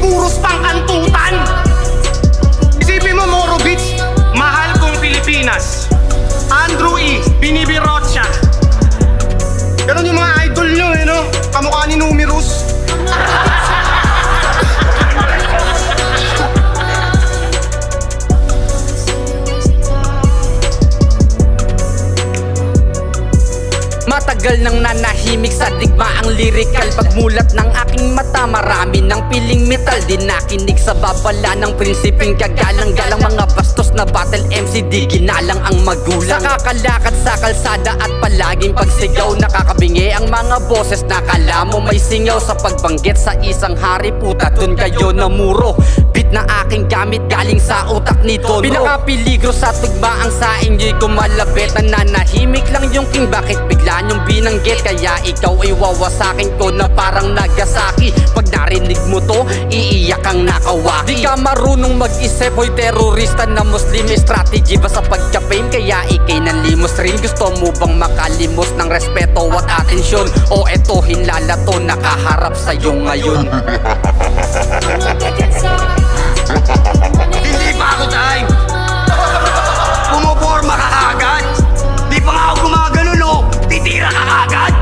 puros pangkantutan. Isipin mo, Moro Beach, mahal kong Pilipinas. Andrew E, binibirot siya. Ganon yung mga idol nyo eh, no? Kamukha ni Numerous. Matagal nang nanahimik sa digma ang lyrical. Pagmulat ng aking mata, marami ng piling metal. Di nakinig sa babala ng prinsipeng kagalang-galang. Mga bastos na battle MC, di ginalang ang magulang. Sa kakalakad sa kalsada at palaging pagsigaw, nakakabingi ang mga boses na kala mo may singaw. Sa pagbanggit sa isang hari, puta dun kayo namuro. Beat na aking gamit galing sa utak ni Dono. Pinakapiligro sa tugma ang sa inyo'y kumalabit. Nananahimik lang yung king, bakit bigla yung binanggit? Kaya ikaw ay wawasakin ko na parang Nagasaki. Pag narinig mo to, iiyak ang nakawaki. Di ka marunong mag-isip, hoy terorista na Muslim. Strategy ba sa pagka-fame? Kaya ikay nanlimos rin. Gusto mo bang makalimos ng respeto at atensyon? O eto hinala to, nakaharap sa'yo ngayon. Hindi pa ako time. Pumoporma ka agad. Di pa nga ako gumagano, no? Titira ka agad.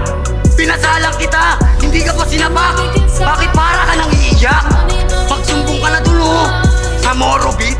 Pinasalang kita, hindi ka pa sinapak. Bakit para ka nang iiyak? Magsumbong ka na dulo sa Moro Beach.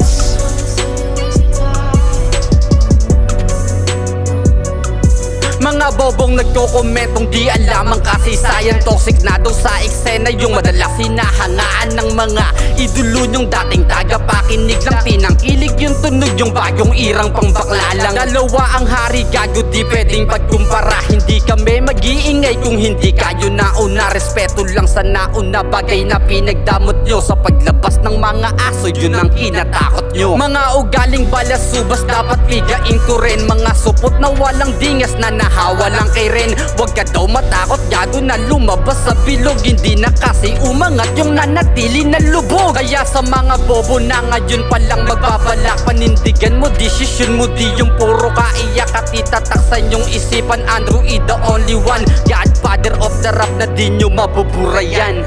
Mga bobong nagkokomentong di alam ang kasaysayan. Toxic na daw sa eksena yung madalas hinahangaan ng mga idolo nyong dating tagapakinig lang. Tinangkilig yung tunog yung bagong irang pangbaklalang. Dalawa ang hari, gago di pwedeng pagkumpara. Hindi kami mag-iingay kung hindi kayo nauna. Respeto lang sa nauna, bagay na pinagdamot nyo. Sa paglabas ng mga aso, yun ang kinatakot nyo. Mga ugaling balasubas dapat pigain ko rin. Mga supot na walang dingas na nahawa lang kay Ren. Huwag ka daw matakot, gago na lumabas sa bilog. Hindi na kasi umangat yung nanatili na lubog. Kaya sa mga bobo na ngayon palang magbabalak, panindigan mo, desisyon mo, di yung puro kaiyak at itataksan yung isipan. Andrew E, the only one, Godfather of the rap na di nyo mabuburayan.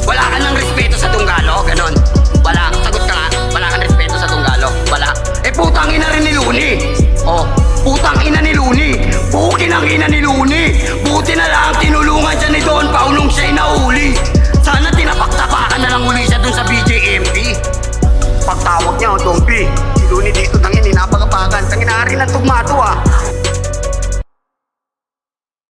Wala ka ng respeto sa Tunggalo, ganon. Wala, sagot ka nga. Wala kang respeto sa Tunggalo, wala. Eh putang ina rin ni Luni. Oh, putang ina ni Luni. Bukin ang ina ni Luni. Buti na lang tinulungan siya ni Don Pao nung siya'y nahuli. Sana tinapak-tapakan na lang uli siya dun sa BJMP. Pagtawag niya, Don P, si Luni dito